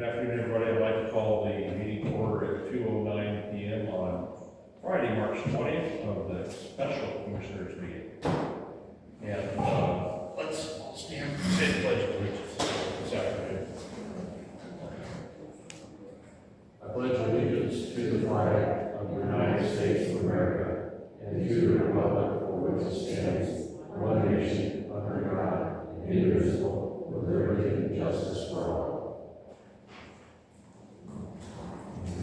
Good afternoon, everybody. I'd like to call the meeting to order at 2:09 p.m. on Friday, March 20th of the special commissioners meeting. And let's all stand and say the pledge of allegiance this afternoon. I pledge allegiance to the flag of the United States of America and to the republic for which it stands, one nation, under God, indivisible, with liberty and justice for all.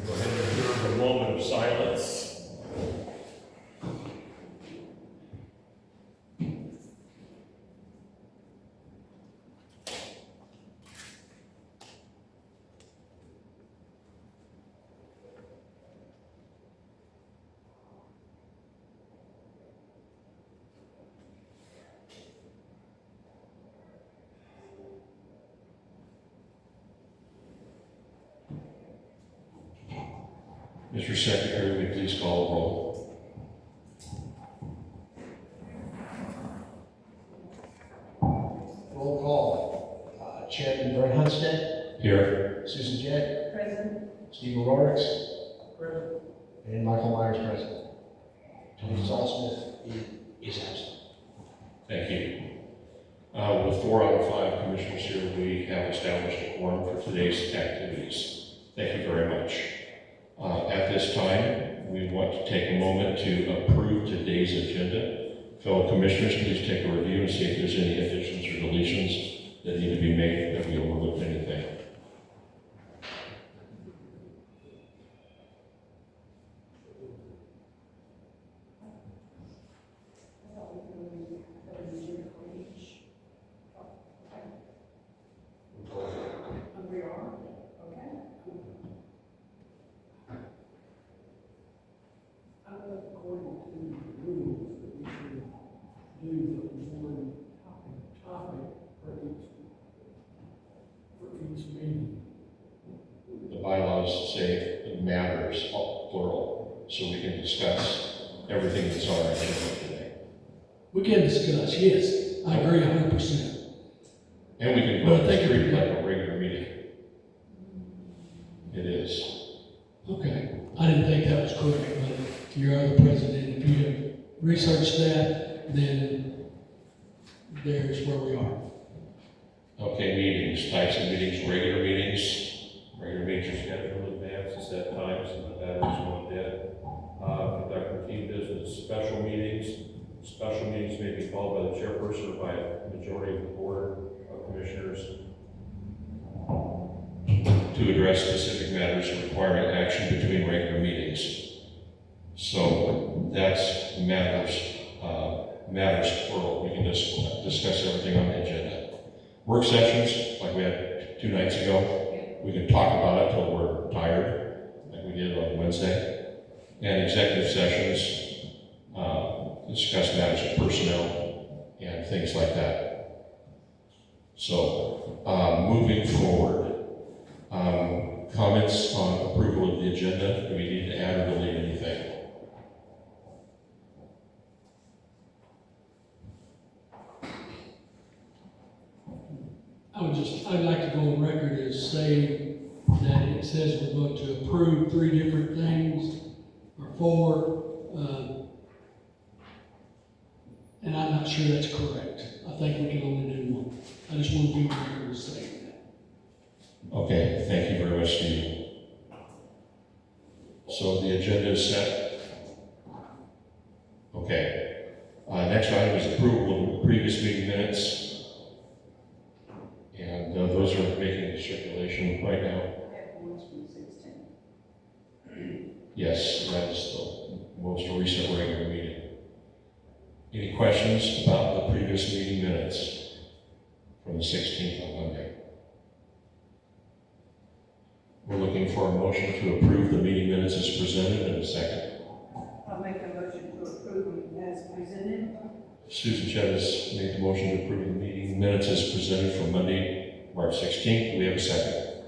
Go ahead and observe a moment of silence. Mr. Secretary, will you please call the roll? Roll call. Chairman Brent Hunstead. Here. Susan Jett. Present. Steve O'Rourke. Present. And Michael Myers present. Tony Saul Smith is absent. Thank you. With 4 out of 5 commissioners here, we have established a quorum for today's activities. Thank you very much. At this time, we want to take a moment to approve today's agenda. Fellow commissioners, please take a review and see if there's any additions or deletions that need to be made, that we overlooked anything. The bylaws say it matters, plural, so we can discuss everything that's on our agenda today. We can discuss, yes, I agree 100%. And we can But I go think straight like a regular meeting. It is. Okay, I didn't think that was correct, but your other president, if you have researched that, then there's where we are. Okay, meetings, types of meetings, regular meetings. Regular meetings are scheduled in advance and set times, and that is what did. Conduct routine business, special meetings. Special meetings may be called by the chairperson or by a majority of the board of commissioners to address specific matters requiring action between regular meetings. So that's matters plural. We can just discuss everything on the agenda. Work sessions, like we had 2 nights ago, we can talk about it till we're tired, like we did on Wednesday. And executive sessions, discuss matters of personnel and things like that. So, moving forward, comments on approval of the agenda. Do we need to add or delete anything? I'd like to go on record as saying that it says we're going to approve 3 different things, or 4, and I'm not sure that's correct. I think we can only do 1. I just want to be on record as saying that. Okay, thank you very much, Steve. So the agenda is set. Okay. Next item is approval of previous meeting minutes. And those are making the circulation right now. Yes, that is the most recent regular meeting. Any questions about the previous meeting minutes from the 16th on Monday? We're looking for a motion to approve the meeting minutes as presented in a second. I'll make a motion to approve them as presented. Susan Chavez made the motion to approve the meeting minutes as presented from Monday, March 16th. Do we have a second?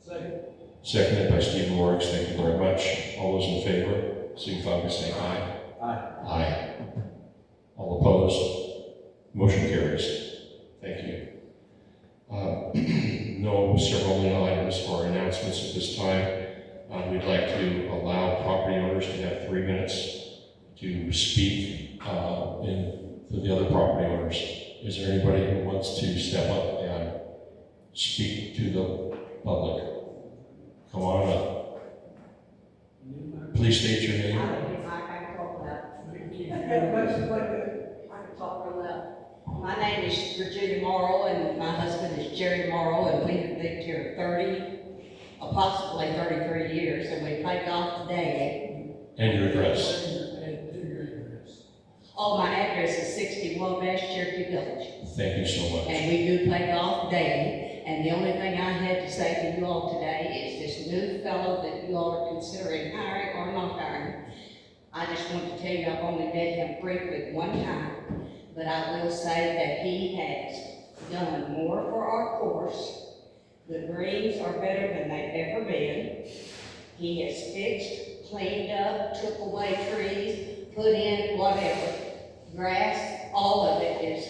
Second. Seconded by Steve O'Rourke. Thank you very much. All those in favor, signify by saying aye. Aye. Aye. All opposed? Motion carries. Thank you. no ceremonial items or announcements at this time. We'd like to allow property owners to have 3 minutes to speak to the other property owners. Is there anybody who wants to step up and speak to the public? Come on up. Please state your name. I can talk about, I can talk real loud. My name is Virginia Morrow, and my husband is Jerry Morrow, and we have lived here approximately 33 years, and we play golf daily. And your address. Oh, my address is 61 West Cherokee Village, Thank you so much. and we do play golf daily, and the only thing I had to say to you all today is this new fellow that you all are considering hiring or not hiring. I just want to tell you, I've only met him briefly one time, but I will say that he has done more for our course. The greens are better than they've ever been. He has fixed, cleaned up, took away trees, put in whatever, grass, all of it is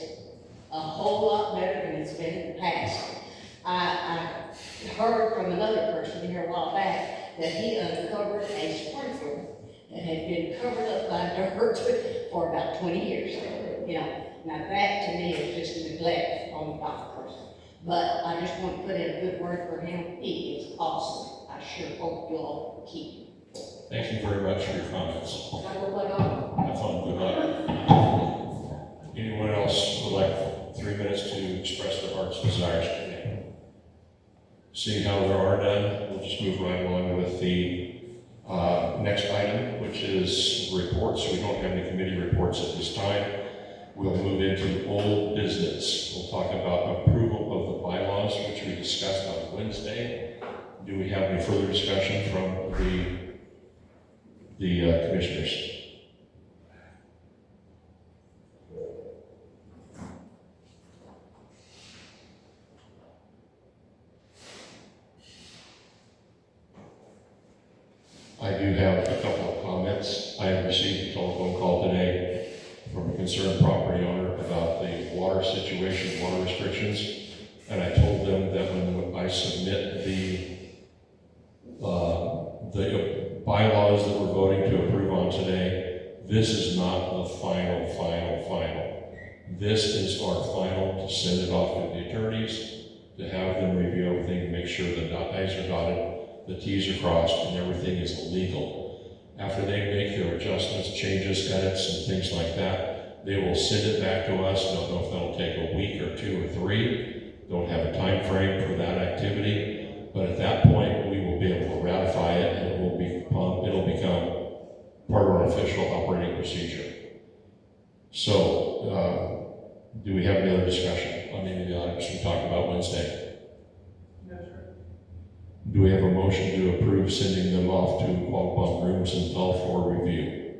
a whole lot better than it's been in the past. I heard from another person here a while back that he uncovered a sprinkler that had been covered up by dirt for about 20 years. You know, now that to me is just neglect on the golf course. But I just want to put in a good word for him. He is awesome. I sure hope you all keep him. Thank you very much for your comments. Can I go play golf? Have fun. Good luck. Anyone else would like 3 minutes to express their heart's desires today? Seeing how there are none, we'll just move right along with the next item, which is reports. We don't have any committee reports at this time. We'll move into old business. We'll talk about approval of the bylaws, which we discussed on Wednesday. Do we have any further discussion from the commissioners? I do have a couple of comments. I have received a telephone call today from a concerned property owner about the water situation, water restrictions, and I told them that when I submit the bylaws that we're voting to approve on today, this is not the final. This is our final to send it off to the attorneys, to have them review everything, to make sure the I's are dotted, the T's are crossed, and everything is legal. After they make their adjustments, changes, edits, and things like that, they will send it back to us. Don't know if that'll take a week or 2 or 3. Don't have a time frame for that activity, but at that point, we will be able to ratify it, and it'll become part of our official operating procedure. So, do we have any other discussion on any of the items we talked about Wednesday? Yes, sir. Do we have a motion to approve sending them off to Quabbin Rooms and Fell for review?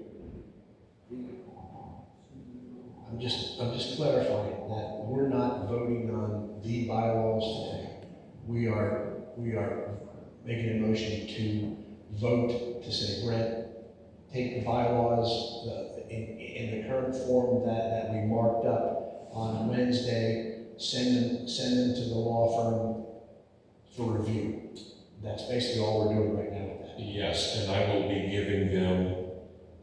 I'm just clarifying that we're not voting on the bylaws today. We are making a motion to vote to say, Brent, take the bylaws in the current form that we marked up on Wednesday, send them to the law firm for review. That's basically all we're doing right now with that. Yes, and I will be giving them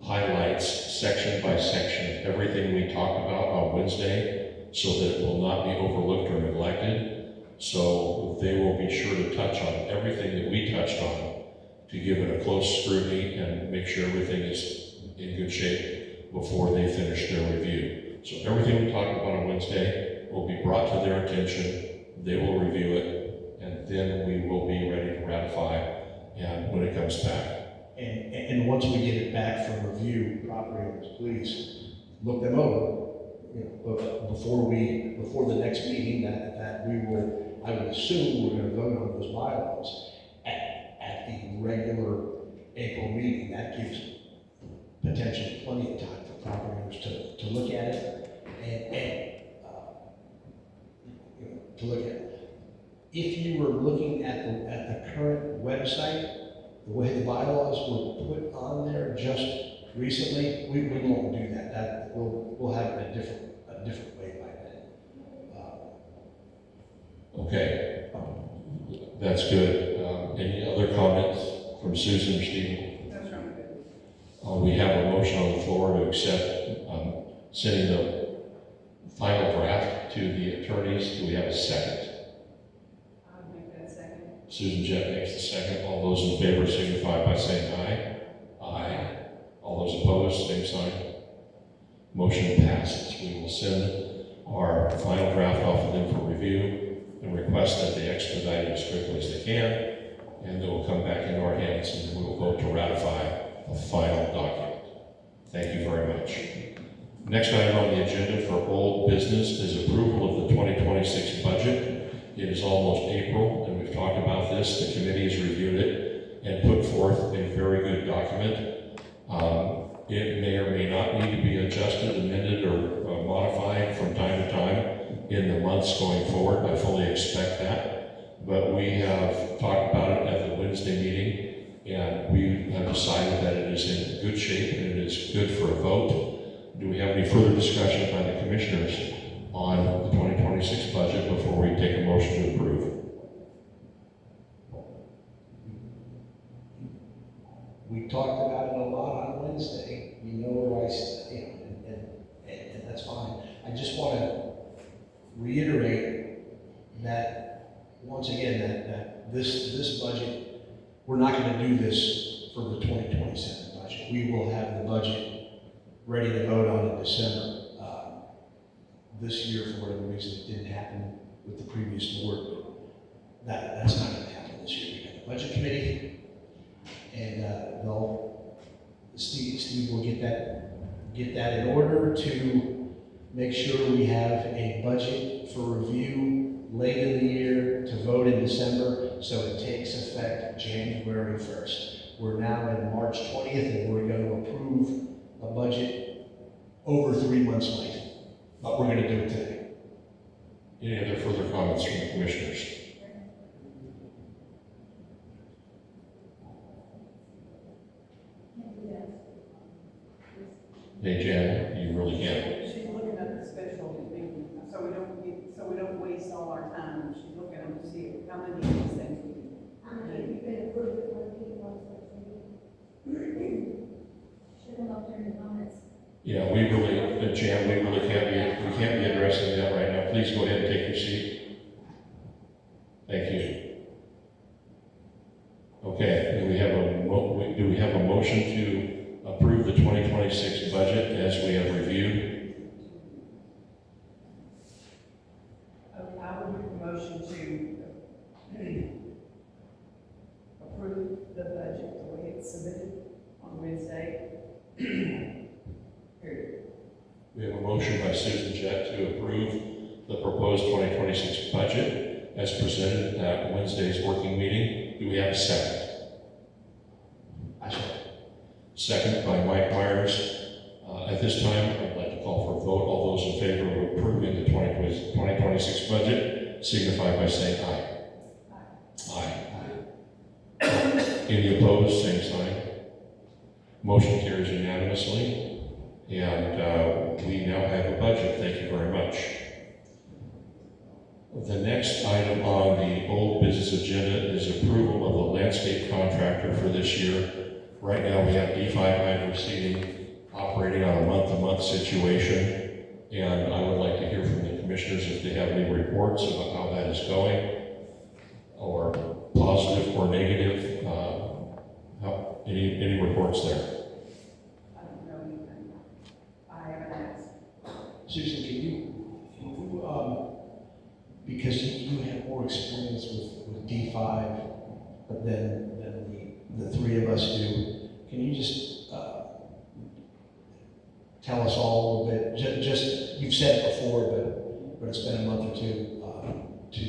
highlights section by section of everything we talked about on Wednesday, so that it will not be overlooked or neglected. So they will be sure to touch on everything that we touched on, to give it a close scrutiny and make sure everything is in good shape before they finish their review. So everything we talked about on Wednesday will be brought to their attention, they will review it, and then we will be ready to ratify, and when it comes back. And once we get it back from review, property owners, please look them over. Before the next meeting, that we will, I would assume we're going to vote on those bylaws at the regular April meeting. That gives potentially plenty of time for property owners to look at it and to look at it. If you were looking at the current website, the way the bylaws were put on there just recently, we won't do that. That we'll have it a different way by then. Okay. That's good. Any other comments from Susan or Stephen? That's right. We have a motion on the floor to accept sending the final draft to the attorneys. Do we have a second? I'll make that second. Susan Jett makes the second. All those in favor signify by saying aye. Aye. All those opposed, same sign. Motion passes. We will send our final draft off to them for review and request that they expedite it as quickly as they can, and they will come back into our hands and we will vote to ratify the final document. Thank you very much. Next item on the agenda for old business is approval of the 2026 budget. It is almost April, and we've talked about this. The committee has reviewed it and put forth a very good document. It may or may not need to be adjusted, amended, or modified from time to time in the months going forward. I fully expect that. But we have talked about it at the Wednesday meeting, and we have decided that it is in good shape and it is good for a vote. Do we have any further discussion by the commissioners on the 2026 budget before we take a motion to approve? We talked about it a lot on Wednesday. You know where I stand, and that's fine. I just want to reiterate that, once again, that this budget, we're not going to do this for the 2027 budget. We will have the budget ready to vote on in December. This year, for whatever reason, it didn't happen with the previous board, but that's not going to happen this year. We got the budget committee, and Steve will get that in order to make sure we have a budget for review late in the year to vote in December, so it takes effect January 1st. We're now in March 20th, and we're going to approve a budget over 3 months late, but we're going to do it today. Any other further comments from the commissioners? Hey, Jan, you really can't. She's looking at the special meeting, so we don't waste all our time. She's looking at them to see how many of these things we do. You could approve it when people want to. Should have looked in the comments. Yeah, we really, Jan, we really can't be addressing that right now. Please go ahead and take your seat. Thank you. Okay, do we have a motion to approve the 2026 budget as we have reviewed? Okay, I would make a motion to approve the budget the way it's submitted on Wednesday. Period. We have a motion by Susan Jett to approve the proposed 2026 budget as presented at Wednesday's working meeting. Do we have a second? I shall. Second by Mike Myers. At this time, I'd like to call for a vote. All those in favor of approving the 2026 budget signify by saying aye. Aye. Any opposed, same sign. Motion carries unanimously, and we now have a budget. Thank you very much. The next item on the old business agenda is approval of the landscape contractor for this year. Right now, we have D5 Hydro Seeding operating on a month-to-month situation, and I would like to hear from the commissioners if they have any reports about how that is going, or positive or negative. Any reports there? I don't know anything. I haven't asked. Susan, can you because you have more experience with D5 than the three of us do, can you just tell us all a little bit, just you've said it before, but it's been a month or two, to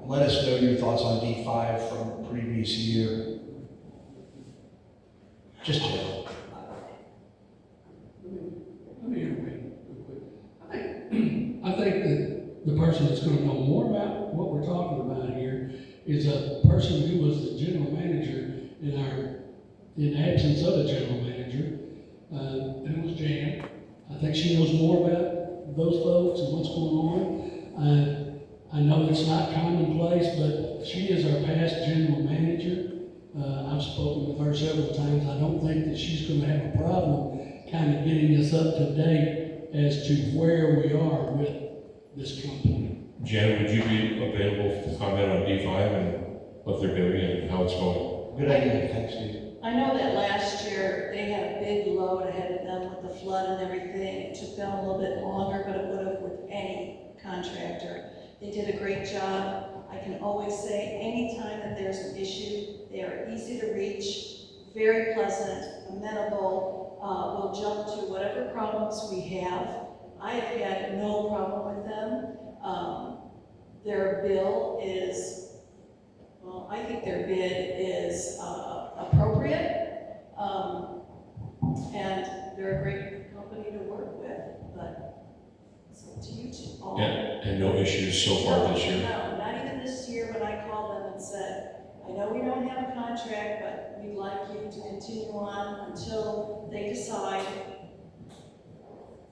let us know your thoughts on D5 from the previous year. Just general. Let me intervene real quick. I think that the person that's gonna know more about what we're talking about here is a person who was the general manager in absence of a general manager, and it was Jan. I think she knows more about those folks and what's going on. I know it's not commonplace, but she is our past general manager. I've spoken with her several times. I don't think that she's gonna have a problem kind of getting us up to date as to where we are with this company. Janet, would you be available to comment on D5 and what they're doing and how it's going? Good idea, thanks, Steve. I know that last year, they had a big load ahead of them with the flood and everything. It took them a little bit longer, but it would have with any contractor. They did a great job. I can always say, anytime that there's an issue, they are easy to reach, very pleasant, amenable, will jump to whatever problems we have. I have had no problem with them. Their bill is, well, I think their bid is appropriate, and they're a great company to work with, but it's up to you two all. And no issues so far this year? No, not even this year when I called them and said, I know we don't have a contract, but we'd like you to continue on until they decide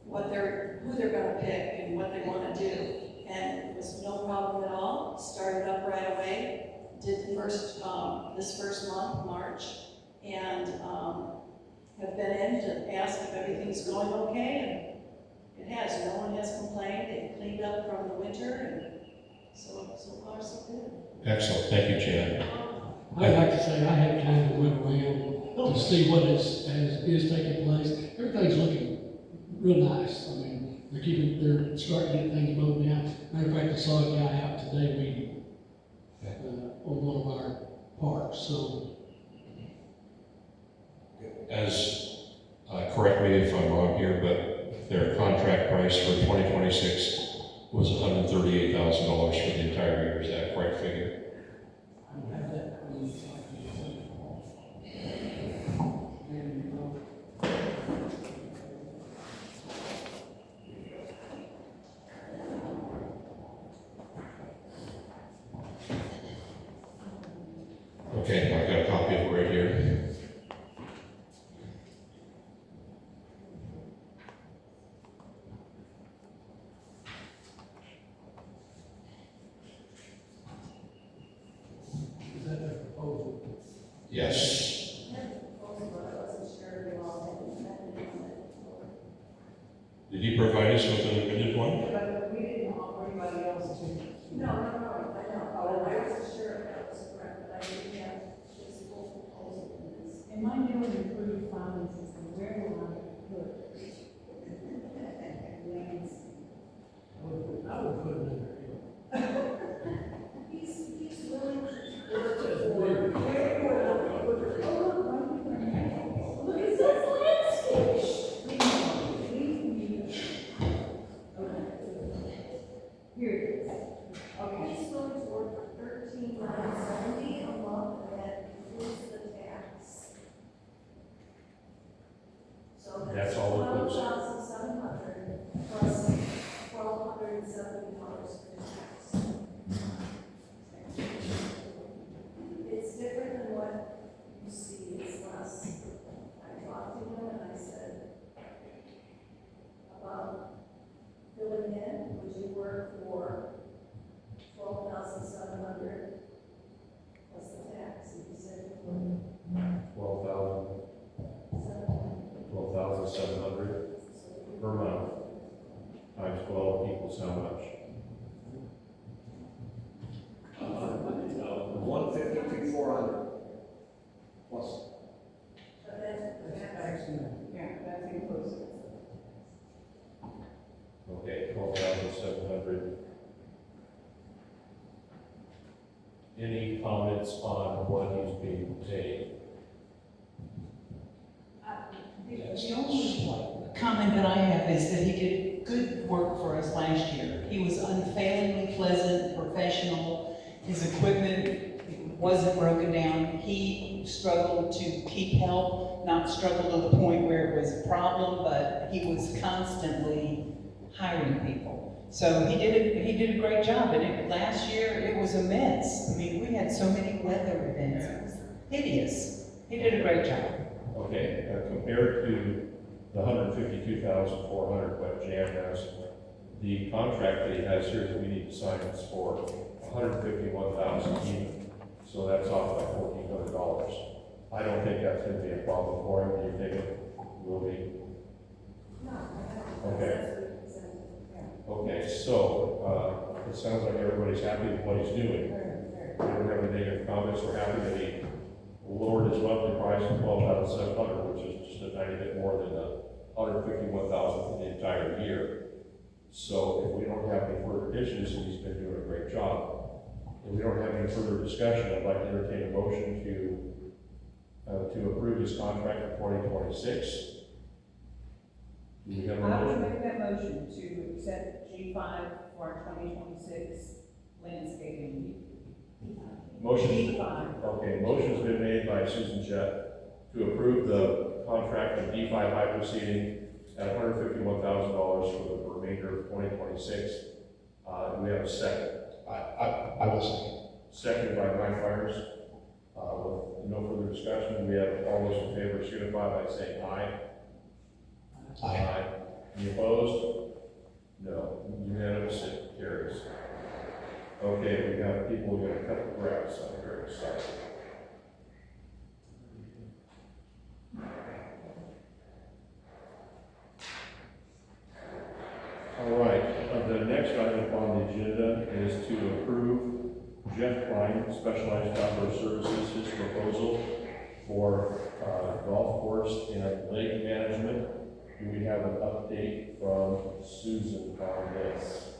who they're gonna pick and what they wanna do. And it was no problem at all, started up right away, did the first, this first month, March, and have been in to ask if everything's going okay, and it has. No one has complained. They've cleaned up from the winter, and so far so good. Excellent, thank you, Janet. I'd like to say I have kind of went around to see what is taking place. Everything's looking real nice. I mean, they're starting to get things moved down. Matter of fact, I saw a guy out today weeding on one of our parks, so. As, correct me if I'm wrong here, but their contract price for 2026 was $138,000 for the entire year. Is that a correct figure? I don't have that. Okay, I've got a copy of it right here. Is that the proposal? Yes. Did he provide us with an amended one? But we didn't offer anybody else to. No, I know. Oh, I wasn't sure if that was correct, but I didn't have his full proposal in this. And my new and improved filing system, where will I put it? I would put it in there. He's willing to Here it is. Okay. He's willing to work for $13.70 a month, and that includes the tax. So That's all inclusive. $12,700 plus $1,270 for tax. It's different than what you see, it's less. I talked to him and I said, about filling in, would you work for $12,700 plus the tax? And he said, $12,700 per month, times 12 equals how much? 152, 400. Plus. but that's Yeah, that's inclusive. Okay, 12,700. Any comments on what he's being paid? The only comment that I have is that he did good work for us last year. He was unfailingly pleasant, professional. His equipment wasn't broken down. He struggled to keep help, not struggle to the point where it was a problem, but he was constantly hiring people. So he did a great job. And last year it was a mess. I mean, we had so many weather events. It was hideous. He did a great job. Okay, compared to the $152,400 what Jan has The contract that he has here that we need to sign is for $151,000 even, so that's off by $1,400. I don't think that's gonna be a problem for him, do you think it will be? Okay. Okay, so, it sounds like everybody's happy with what he's doing. We don't have any negative comments, we're happy that he lowered his monthly price to $12,700, which is just a tiny bit more than the $151,000 for the entire year. So if we don't have any further issues, and he's been doing a great job, if we don't have any further discussion, I'd like to entertain a motion to approve his contract for 2026. Do we have a I would motion? make that motion to accept G5 for our 2026 landscaping. Motion. G5. Okay, motion's been made by Susan Jett to approve the contract of D5 hydro seeding at $151,000 for the remainder of 2026. Do we have a second? I will second. Seconded by Mike Myers. With no further discussion, we have all those in favor signify by saying aye. Aye. Any opposed? No. Unanimous, it carries. Okay, we got people who are gonna cut the grass on here. Sorry. All right, the next item on the agenda is to approve Jeff Klein, Specialized Outdoor Services, his proposal for golf course and lake management. Do we have an update from Susan on this?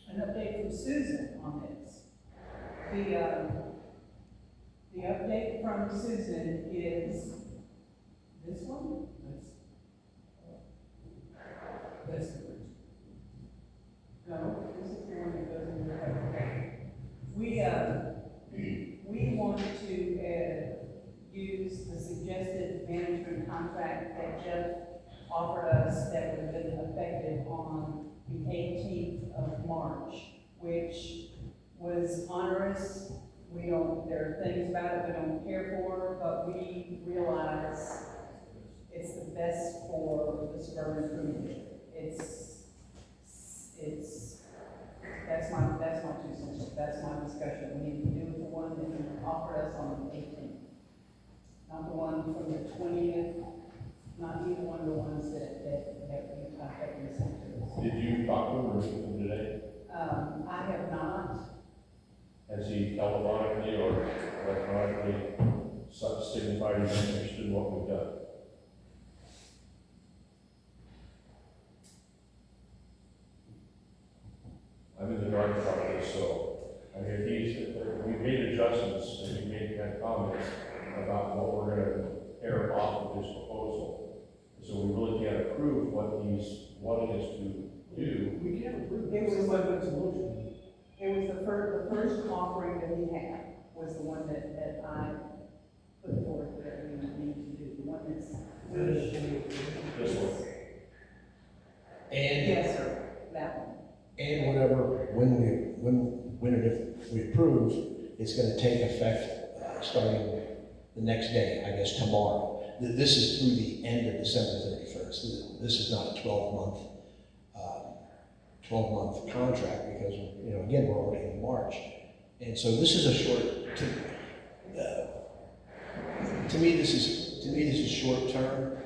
An update from Susan on this. The update from Susan is this one? This one. No, this is the one that goes in your head. We want to use the suggested management contract that Jeff offered us that would have been effective on the 18th of March, which was onerous. There are things about it we don't care for, but we realize it's the best for the suburban community. That's my 2 cents. That's my discussion. We need to do with the one that you offered us on the 18th. Not the one from the 20th, not either one of the ones that you contacted us into. Did you talk to him or meet him today? I have not. Has he telephonically or electronically signified he's interested in what we've done? I'm in the dark about this, so, I mean, we made adjustments and we made kind of comments about what we're gonna pair off of his proposal. So we really can't approve what he's wanting us to do. We can't approve It it. was Somebody makes a motion. It was the first offering that he had, was the one that I put forward that we need to do, the one that's. This one. And, Yes, sir, that one. and whatever, when and if we approve, it's gonna take effect, starting the next day, I guess tomorrow. This is through the end of December 31st. This is not a 12-month contract because, again, we're already in March. And so this is a short, to me, this is short term.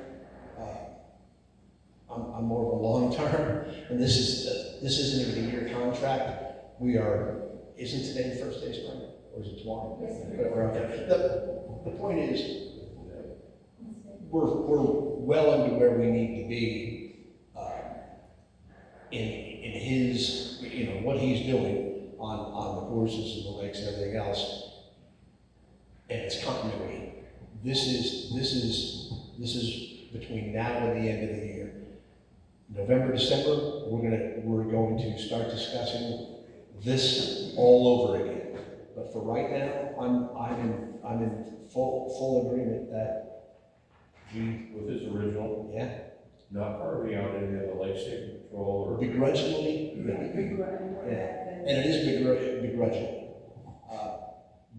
I'm more of a long term, and this isn't even a year contract. Isn't today the first day of spring, or is it tomorrow? Yes. Okay. The point is, we're well into where we need to be in his, what he's doing on the courses and the lakes and everything else, and it's continuity. This is between now and the end of the year. November, December, we're going to start discussing this all over again. But for right now, I'm in full agreement that With his original, yeah, not carving out any of the lake safety patrol or. begrudgingly, yeah. And it is begrudgingly.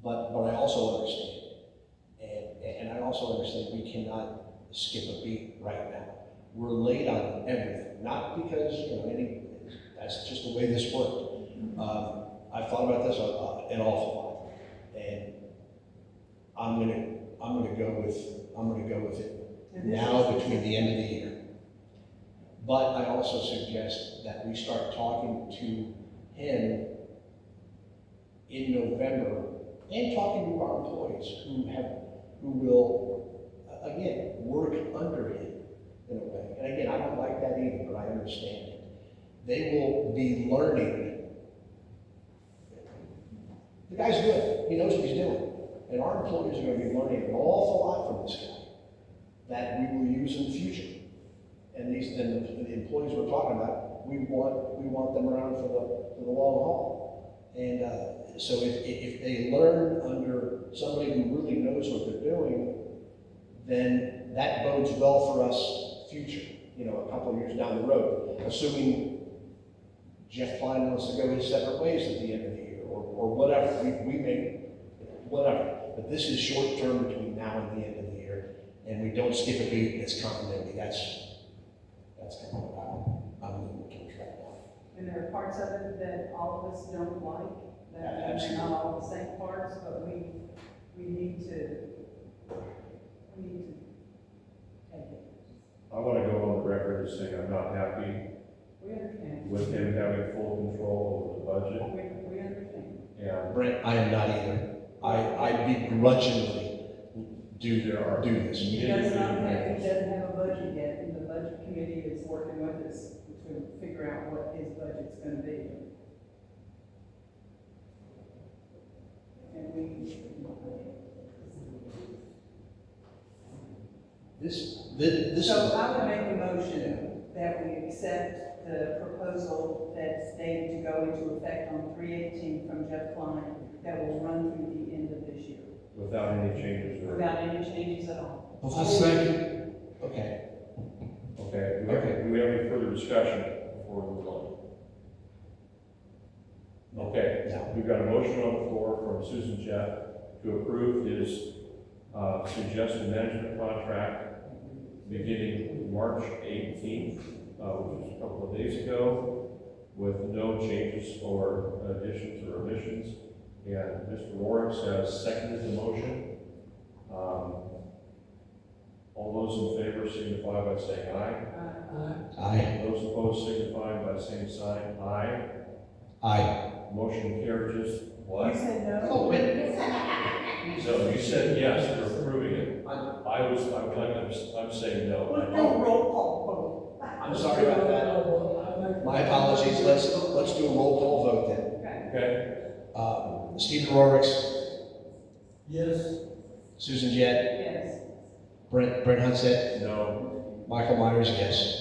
But I also understand. And I also understand we cannot skip a beat right now. we're late on everything, not because, that's just the way this worked. I've thought about this an awful lot, and I'm gonna go with it now between the end of the year. But I also suggest that we start talking to him in November and talking to our employees who will, again, work under him in a way. And again, I don't like that either, but I understand it. They will be learning. The guy's good. He knows what he's doing. And our employees are going to be learning an awful lot from this guy that we will use in the future. And the employees we're talking about, we want them around for the long haul. And so if they learn under somebody who really knows what they're doing, then that bodes well for us future, a couple of years down the road, assuming Jeff Klein wants to go his separate ways at the end of the year, or whatever. We may, whatever. But this is short term between now and the end of the year, and we don't skip a beat. It's continuity. That's kind of what I'm moving towards right now. And there are parts of it that all of us don't like, that Absolutely. they're not all the same parts, but we need to take it. I want to go on the record as saying I'm not happy We understand. with him having full control over the budget. We understand. And Brent, I am not either. I begrudgingly do this. He does not have, he doesn't have a budget yet, and the budget committee is working with us to figure out what his budget's gonna be. And This so I would make a motion that we accept the proposal that's stated to go into effect on 3/18 from Jeff Klein, that will run through the end of this year, without any changes or. without any changes at all. I second. Okay. Okay, do we have any further discussion before we move on? Okay, No. we've got a motion on the floor from Susan Jeff to approve his suggested management contract beginning March 18th, which was a couple of days ago, with no changes or additions or omissions. And Mr. Warwick has seconded the motion. All those in favor signify by saying aye. Aye. Those opposed signify by saying sign aye. Aye. Motion carries. You What? said no? Oh, wait. So you said yes, you're approving it. I'm saying no. roll call I'm sorry about that. My apologies. Let's do a roll call vote then. Okay. Stephen Rorix, Yes. Susan Jett, Yes. Brent Hunset, No. Michael Myers, yes.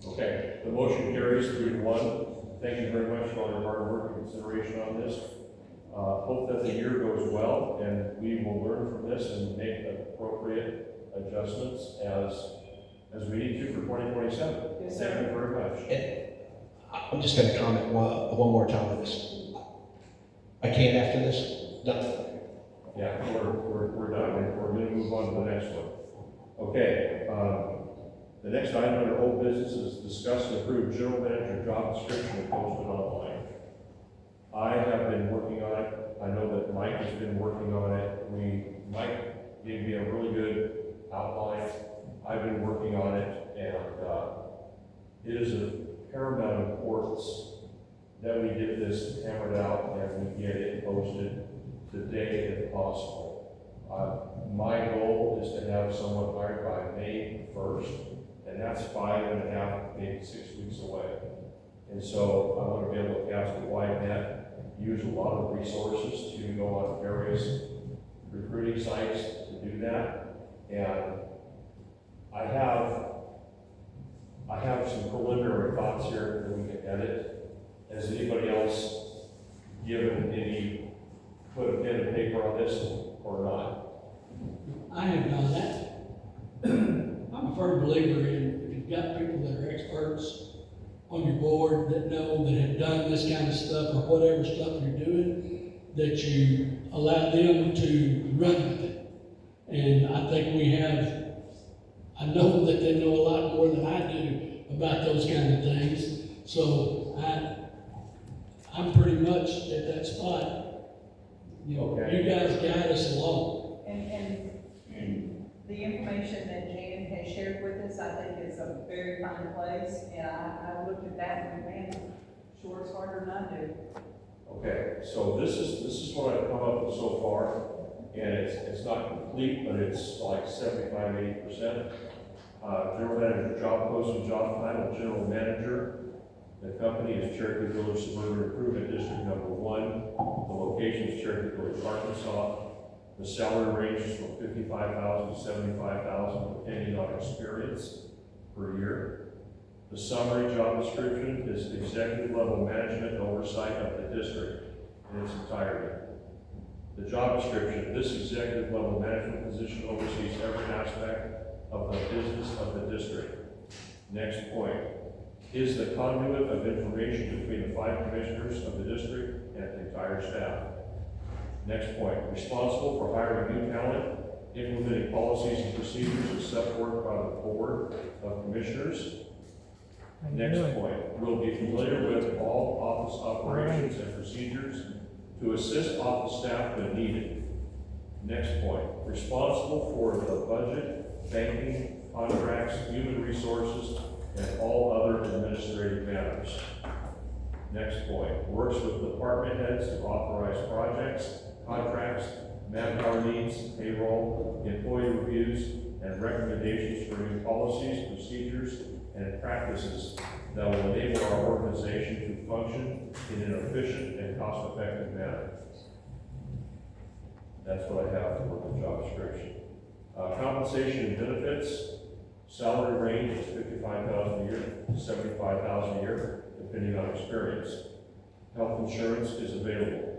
Okay, the motion carries 3-1. Thank you very much for all your hard work and consideration on this. Hope that the year goes well, and we will learn from this and make appropriate adjustments as we need to for 2027. Yes, Thank sir. you very much. I'm just going to comment one more time on this. I can't after this. Done. Yeah, we're done. We're going to move on to the next one. Okay, the next item under old business is discuss and approve general manager job description and posted online. I have been working on it. I know that Mike has been working on it. Mike gave me a really good outline. I've been working on it, and it is of paramount importance that we get this hammered out and we get it posted today if possible. My goal is to have someone hired by May 1st, and that's 5.5, maybe 6 weeks away. And so I want to be able to cast a wide net, use a lot of resources to go on various recruiting sites to do that. And I have some preliminary thoughts here that we can edit. Has anybody else given any, put a pen and paper on this or not? I have done that. I'm a firm believer in if you've got people that are experts on your board that know, that have done this kind of stuff or whatever stuff you're doing, that you allow them to run with it. And I think we have I know that they know a lot more than I do about those kind of things. So I'm pretty much at that spot. You know, Okay. you guys guide us along. And the information that Jan has shared with us, I think is a very fine place, and I looked at that and went, man, sure it's harder than I do. Okay, so this is what I've come up with so far, and it's not complete, but it's like 75–80%. General manager job posting, job title, general manager. The company is Cherokee Village Suburban Improvement District number 1. The location is Cherokee Village, Arkansas. The salary ranges from $55,000 to $75,000, depending on experience per year. The summary job description is executive level management and oversight of the district in its entirety. The job description, this executive level management position oversees every aspect of the business of the district. Next point, is the conduit of information between the 5 commissioners of the district and the entire staff. Next point, responsible for hiring new talent, implementing policies and procedures as set forth by the Board of Commissioners. Next point, will be familiar with all office operations and procedures to assist office staff when needed. Next point, responsible for the budget, banking, contracts, human resources, and all other administrative matters. Next point, works with department heads to authorize projects, contracts, manpower needs, payroll, employee reviews, and recommendations for new policies, procedures, and practices that will enable our organization to function in an efficient and cost-effective manner. That's what I have for the job description. Compensation and benefits, salary range is $55,000 a year to $75,000 a year, depending on experience. Health insurance is available.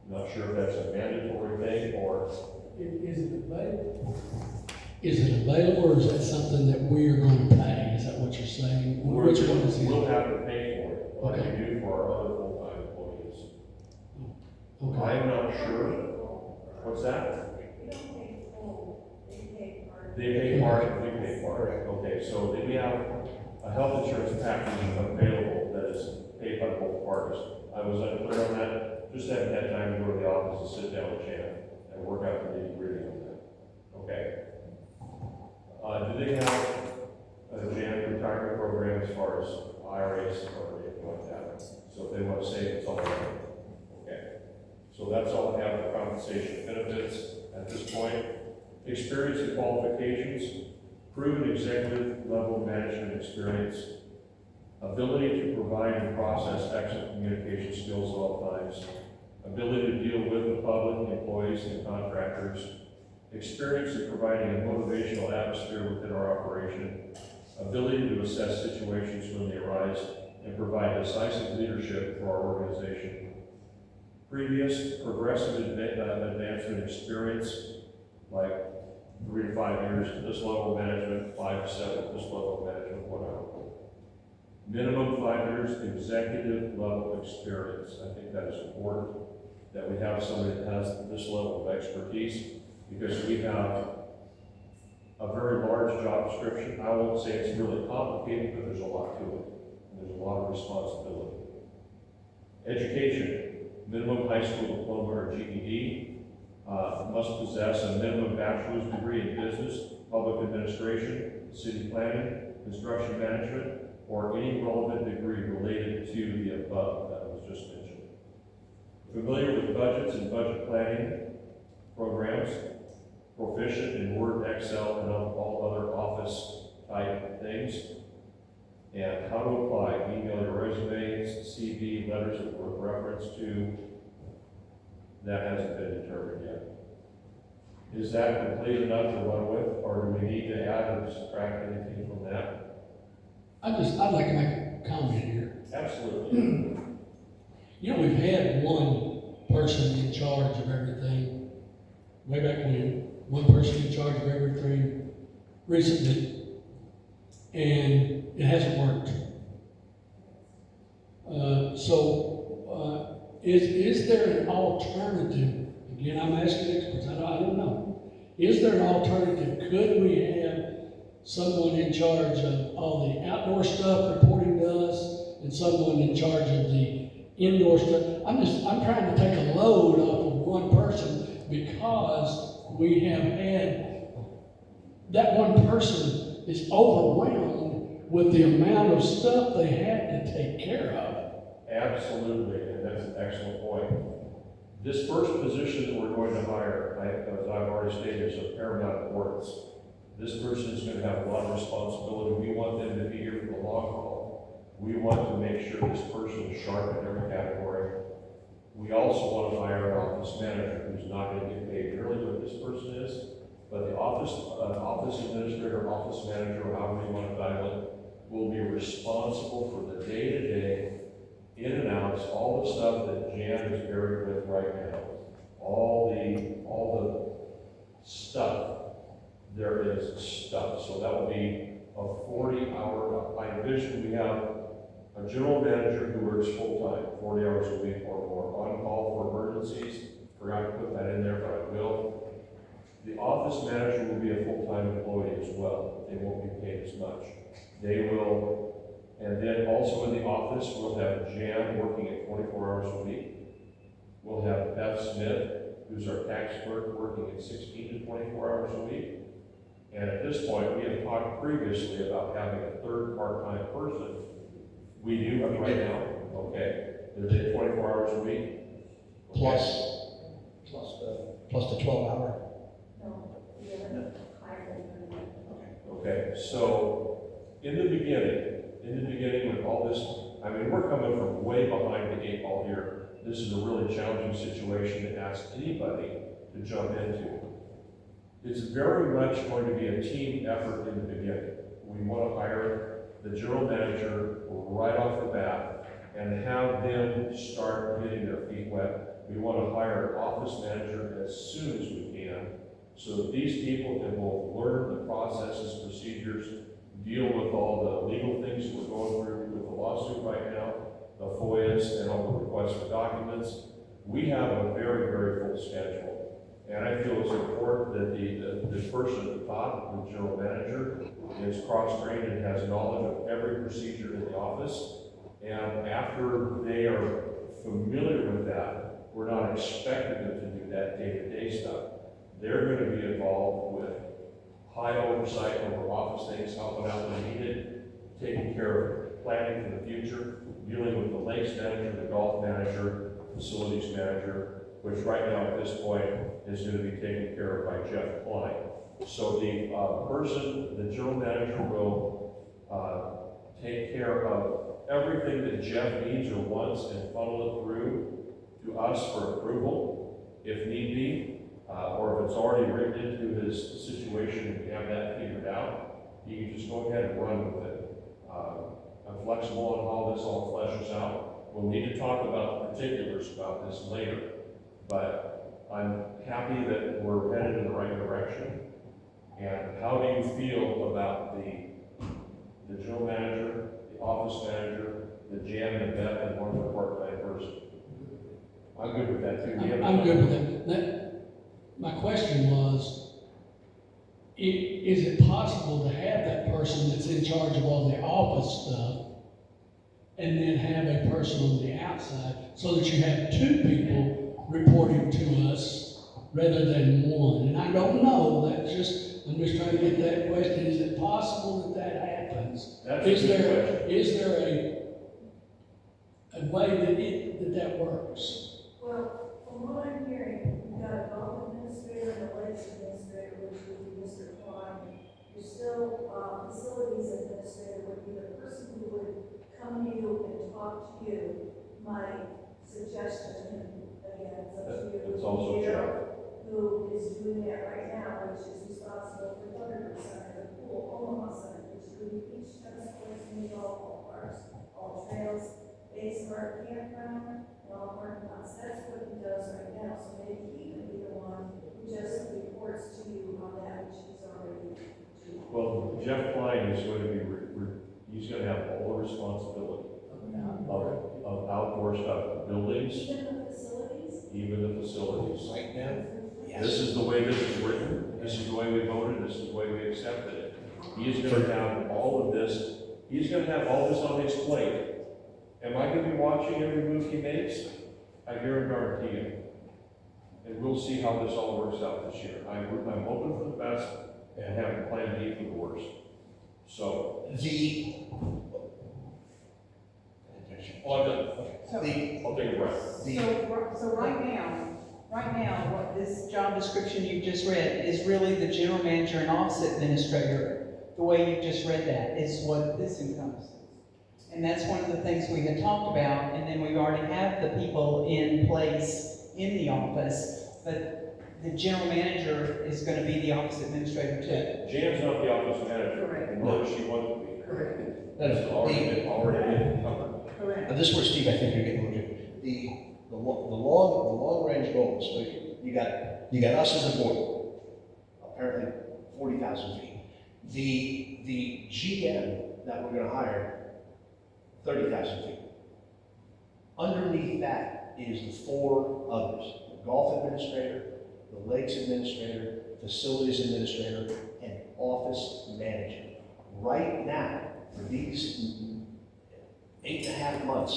Not sure if that's a mandatory thing or. Is it available? Is it available, or is that something that we are going to pay? Is that what you're saying? Which one is it? We'll have to pay for it, like Okay. we do for our other full-time employees. Okay. I'm not sure. What's that? They pay part, we pay part. Okay, so then we have a health insurance package available that is paid by both parties. I was unclear on that, just haven't had time to go to the office and sit down with Jan and work out the nitty-gritty on that. Okay. Do they have a Jan retirement program as far as IRAs or anything like that? So if they want to save, it's all right. Okay. So that's all I have for compensation benefits at this point. Experience and qualifications, proven executive level management experience, ability to provide and process excellent communication skills at all times, ability to deal with the public, employees, and contractors, experience in providing a motivational atmosphere within our operation, ability to assess situations when they arise, and provide decisive leadership for our organization. Previous progressive advancement experience, like 3 to 5 years at this level of management, 5 to 7 at this level of management, whatever. Minimum 5 years executive level experience. I think that is important that we have somebody that has this level of expertise, because we have a very large job description. I won't say it's really complicated, but there's a lot to it. And there's a lot of responsibility. Education, minimum high school diploma or GED, must possess a minimum bachelor's degree in business, public administration, city planning, construction management, or any relevant degree related to the above that was just mentioned. Familiar with budgets and budget planning programs, proficient in Word, Excel, and all other office type things, and how to apply, email your resumes, CV, letters of reference to, that hasn't been determined yet. Is that complete enough to run with, or do we need to add or subtract anything from that? I'd like to make a comment here. Absolutely. You know, we've had one person in charge of everything way back when, one person in charge of everything recently, and it hasn't worked. Is there an alternative? Again, I'm asking experts, I don't know. Is there an alternative? Could we have someone in charge of all the outdoor stuff reporting to us, and someone in charge of the indoor stuff. I'm trying to take a load off of one person because we have had, that one person is overwhelmed with the amount of stuff they have to take care of. Absolutely, and that's an excellent point. This first position that we're going to hire, as I've already stated, is of paramount importance. This person is going to have a lot of responsibility. We want them to be here for the long haul. We want to make sure this person is sharp in every category. We also want to hire an office manager who's not going to get paid nearly what this person is, but the office administrator, office manager, however you want to dial it, will be responsible for the day-to-day in and outs, all the stuff that Jan is buried with right now. All the stuff. There is stuff. So that will be a 40-hour, by division, we have a general manager who works full-time, 40 hours a week or more, on call for emergencies. Forgot to put that in there, but I will. The office manager will be a full-time employee as well. They won't be paid as much. They will, and then also in the office, we'll have Jan working at 24 hours a week. We'll have Beth Smith, who's our tax clerk, working at 16 to 24 hours a week. And at this point, we have talked previously about having a third part-time person. We do have right now, okay? They're at 24 hours a week. Plus the 12-hour. No, we haven't hired them. Okay, so in the beginning with all this, I mean, we're coming from way behind the 8 ball here. This is a really challenging situation to ask anybody to jump into. It's very much going to be a team effort in the beginning. We want to hire the general manager right off the bat and have them start getting their feet wet. We want to hire an office manager as soon as we can so that these people can both learn the processes, procedures, deal with all the legal things that we're going through with the lawsuit right now, the FOIAs and all the requests for documents. We have a very, very full schedule. And I feel it's important that the person at the top, the general manager, is cross-trained and has knowledge of every procedure in the office. And after they are familiar with that, we're not expecting them to do that day-to-day stuff. They're going to be involved with high oversight over office things, helping out when needed, taking care of planning for the future, dealing with the lakes manager, the golf manager, facilities manager, which right now at this point is going to be taken care of by Jeff Klein. So the general manager will take care of everything that Jeff needs or wants and funnel it through to us for approval, if need be, or if it's already written into his situation and we have that figured out, he can just go ahead and run with it. I'm flexible on how this all fleshes out. We'll need to talk about the particulars about this later. But I'm happy that we're headed in the right direction. And how do you feel about the general manager, the office manager, the Jan and Beth, and one more part-time person? I'm good with that too. I'm good with that. My question was, is it possible to have that person that's in charge of all the office stuff and then have a person on the outside so that you have 2 people reporting to us rather than 1? And I don't know, I'm just trying to get that question. Is it possible that happens? That's a good question. Is there a way that works? Well, from what I'm hearing, you've got a golf administrator and a lakes administrator, which would be Mr. Klein. You're still, facilities administrator would be the person who would come to you and talk to you. My suggestion, and again, it's up to you. It's also Jeff. Who is doing that right now, which is responsible for 100% of the pool, Omaha Center, which is doing each tennis courts in the all parks, all trails, base park, campground, and all parking lots. That's what he does right now, so maybe he can be the one who just reports to you on that, which he's already doing. Well, Jeff Klein is going to be, he's going to have all the responsibility of outdoor stuff, buildings, even the facilities. Right now? This is the way this is written, this is the way we voted, this is the way we accepted it. He's gonna have all of this, he's gonna have all this on his plate. Am I gonna be watching every move he makes? I guarantee you. And we'll see how this all works out this year. I'm hoping for the best and having plan B for the worst. So, I'll take a breath. So right now, what this job description you just read is really the general manager and office administrator. The way you just read that is what this encompasses. And that's one of the things we had talked about, and then we already have the people in place in the office, but the general manager is gonna be the office administrator too. Jan's not the office manager, Correct. nor does she want to be. Correct. That's already been covered. Correct. This is where, Steve, I think you're getting a little bit, the long range goals, you got us as a board, apparently 40,000 feet. The GM that we're gonna hire, 30,000 feet. Underneath that is the 4 others, the golf administrator, the lakes administrator, facilities administrator, and office manager. Right now, for these 8.5 months,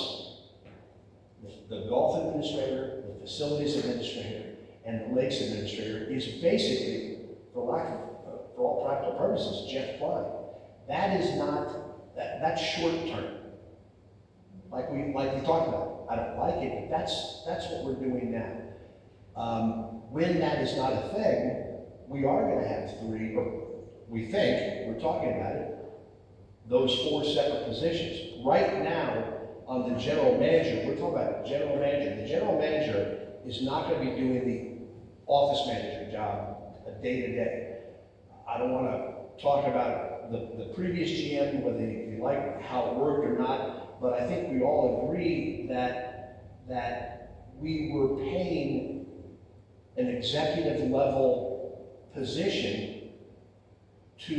the golf administrator, the facilities administrator, and the lakes administrator is basically, for all practical purposes, Jeff Klein. That is not, that's short term. Like we talked about. I don't like it, but that's what we're doing now. When that is not a thing, we are gonna have 3, or we think, we're talking about it, those 4 separate positions. Right now, on the general manager, we're talking about general manager. The general manager is not gonna be doing the office manager job day to day. I don't wanna talk about the previous GM, whether you like how it worked or not, but I think we all agree that we were paying an executive level position to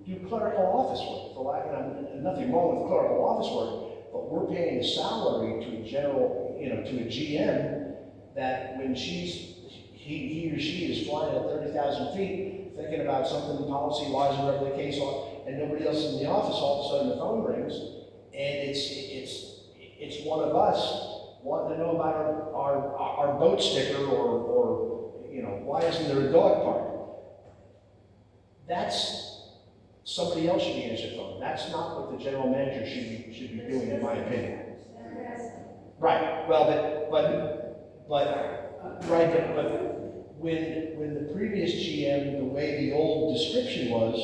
do clerical office work, for lack of, nothing wrong with clerical office work, but we're paying a salary to a general, to a GM that when he or she is flying at 30,000 feet, thinking about something policy-wise or whatever the case is, and nobody else in the office, all of a sudden the phone rings, and it's one of us wanting to know about our boat sticker or why isn't there a dog park? That's somebody else should be answering the phone. That's not what the general manager should be doing, in my opinion. Right. Well, but when the previous GM, the way the old description was,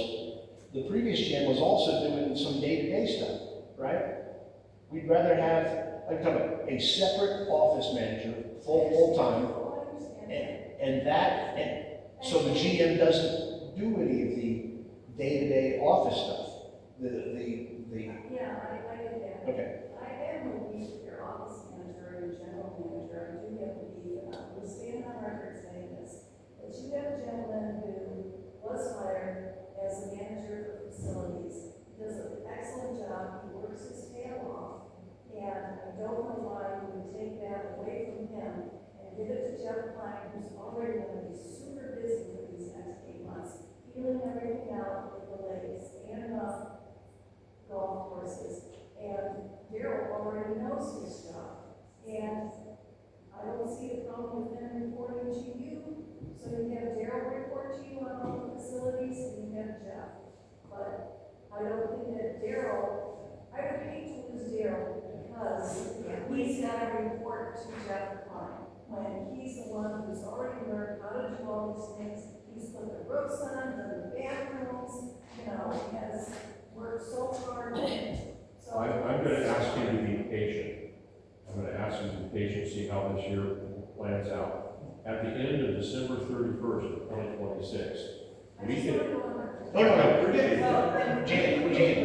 the previous GM was also doing some day-to-day stuff, right? We'd rather have a separate office manager, full-time, and so the GM doesn't do any of the day-to-day office stuff. Yeah, I get that. Okay. I am a weak your office manager and general manager. I do have to be, we stand on record saying this, that you have a gentleman who was hired as a manager for facilities. He does an excellent job. He works his tail off. And I don't know why we would take that away from him and give it to Jeff Klein, who's already going to be super busy for these next 8 months, feeling everything out with the lakes and golf courses. And Daryl already knows his job. And I don't see a problem with him reporting to you. So you have Daryl report to you on all the facilities, and you have Jeff. But I don't think that I would hate to lose Daryl because he's got to report to Jeff Klein. When he's the one who's already learned how to do all these things, he's put the roofs on, done the bathrooms, he has worked so hard. So I'm going to ask you to be patient. I'm going to ask you to be patient, see how this year plans out. At the end of December 31st of 2026, we can. Well, the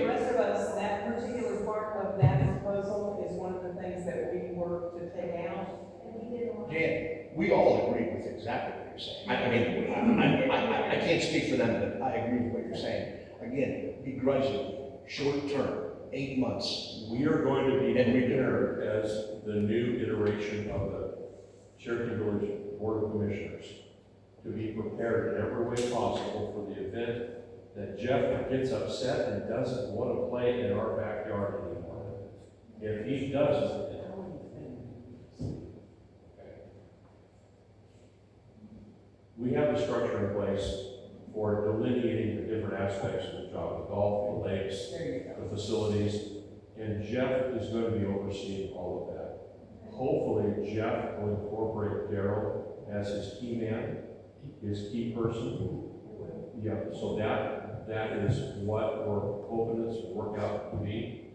rest of us, that particular part of that proposal is one of the things that we work to take out. Dan, we all agree with exactly what you're saying. I can't speak for them, but I agree with what you're saying. Again, begrudgingly, short term, 8 months. We are going to be prepared as the new iteration of the Cherokee Village Board of Commissioners to be prepared in every way possible for the event that Jeff gets upset and doesn't want to play in our backyard anymore. If he doesn't, we have the structure in place for delineating the different aspects of the job, the golf, the lakes, the facilities, and Jeff is going to be overseeing all of that. Hopefully, Jeff will incorporate Daryl as his key man, his key person. Yeah, so that is what we're hoping this will work out to be.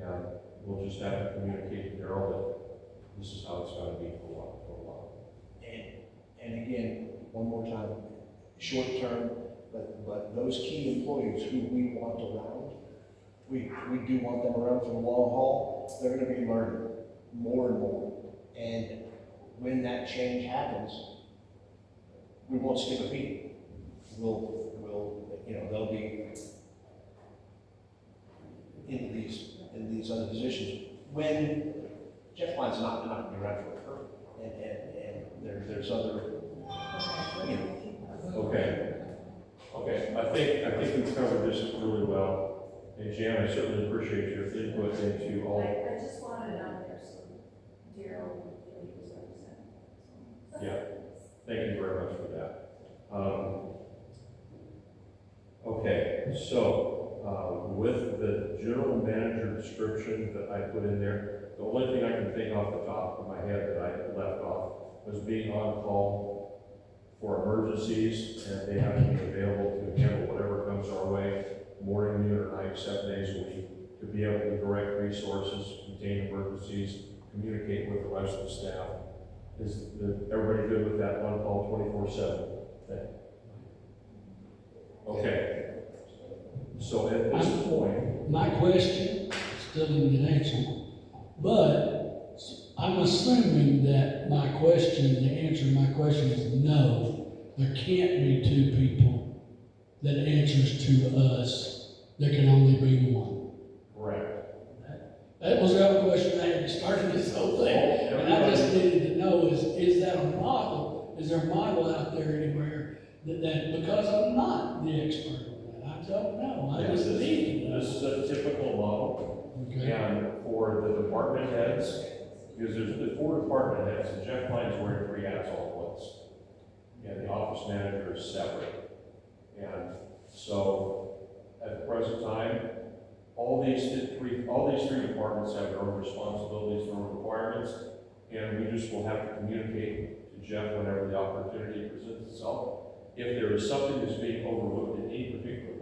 And we'll just have to communicate to Daryl that this is how it's going to be for a while. And again, one more time, short term, but those key employees who we want around, we do want them around for the long haul. They're gonna be learning more and more. And when that change happens, we won't skip a beat. We'll, they'll be in these other positions. When Jeff Klein's not gonna be around forever. And there's other, Okay, I think we've covered this really well. And Jan, I certainly appreciate your input into all. I just wanted it on there so Daryl would feel he was represented. Yeah, thank you very much for that. Okay, so with the general manager description that I put in there, the only thing I can think off the top of my head that I left off was being on call for emergencies, and they have to be available to handle whatever comes our way, morning, noon, or night, 7 days a week, to be able to direct resources, contain emergencies, communicate with the rest of the staff. Is everybody good with that on call 24/7 thing? Okay. So at this point, My question still didn't get answered, but I'm assuming that my question, the answer to my question is no. There can't be two people that answers to us. There can only be one. correct. That was the other question I had to start this whole thing. And I just needed to know, is that a model? Is there a model out there anywhere that because I'm not the expert on that, I don't know. I just need to know. This is a typical model. Okay. And for the department heads, because there's the 4 department heads, and Jeff Klein's wearing 3 hats all at once. And the office manager is separate. And so, at the present time, all these three departments have their own responsibilities, their own requirements, and we just will have to communicate to Jeff whenever the opportunity presents itself. If there is something that's being overlooked in any particular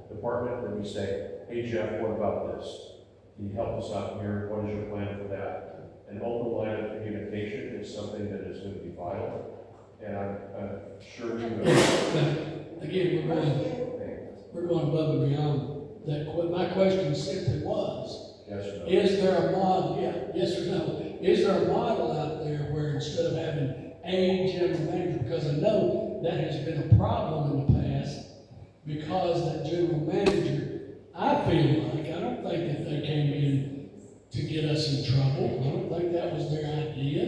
department, then we say, hey Jeff, what about this? Can you help us out here? What is your plan for that? An open line of communication is something that is going to be vital, and I'm sure you know. Again, we're going above and beyond that. My question simply was, Yes or no? is there a model, yes or no? Is there a model out there where instead of having a general manager, because I know that has been a problem in the past, because that general manager, I feel like, I don't think that they came in to get us in trouble. I don't think that was their idea.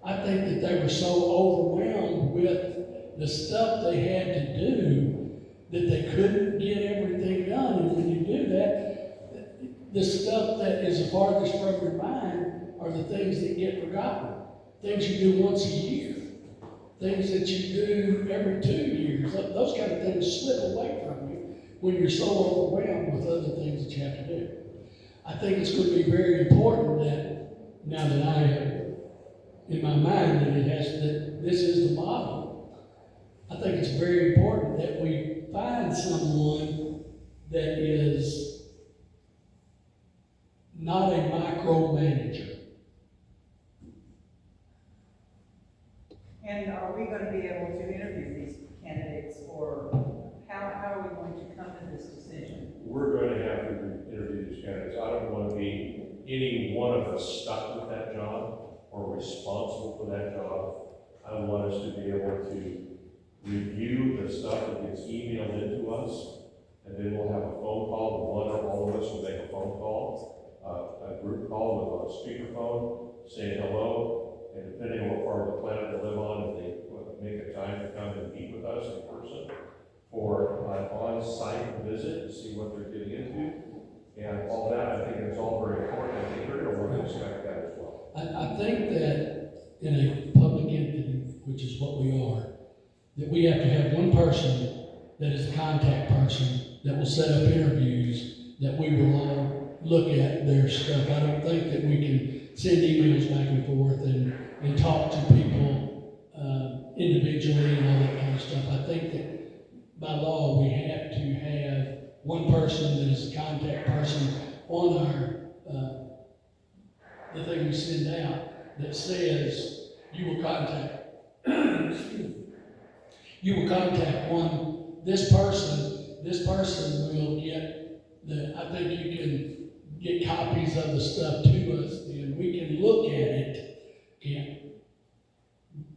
I think that they were so overwhelmed with the stuff they had to do that they couldn't get everything done. And when you do that, the stuff that is the farthest from your mind are the things that get forgotten. Things you do once a year. Things that you do every 2 years. Those kind of things slip away from you when you're so overwhelmed with other things that you have to do. I think it's going to be very important that, now that I have in my mind that this is the model, I think it's very important that we find someone that is not a micromanager. And are we going to be able to interview these candidates, or how are we going to come to this decision? We're going to have to interview these candidates. I don't want to be any one of us stuck with that job or responsible for that job. I want us to be able to review the stuff that gets emailed into us, and then we'll have a phone call. One or all of us will make a phone call, a group call with a speakerphone, saying hello, and depending on what part of the planet they live on, if they make a time to come and meet with us in person for a public entity, which is what we are, that we have to have one person that is the contact person that will set up interviews, that we will all look at their stuff. I don't think that we can send emails back and forth and talk to people individually and all that kind of stuff. I think that by law, we have to have one person that is the contact person on our, the thing we send out that says you will contact, you will contact this person will get I think you can get copies of the stuff to us, and we can look at it,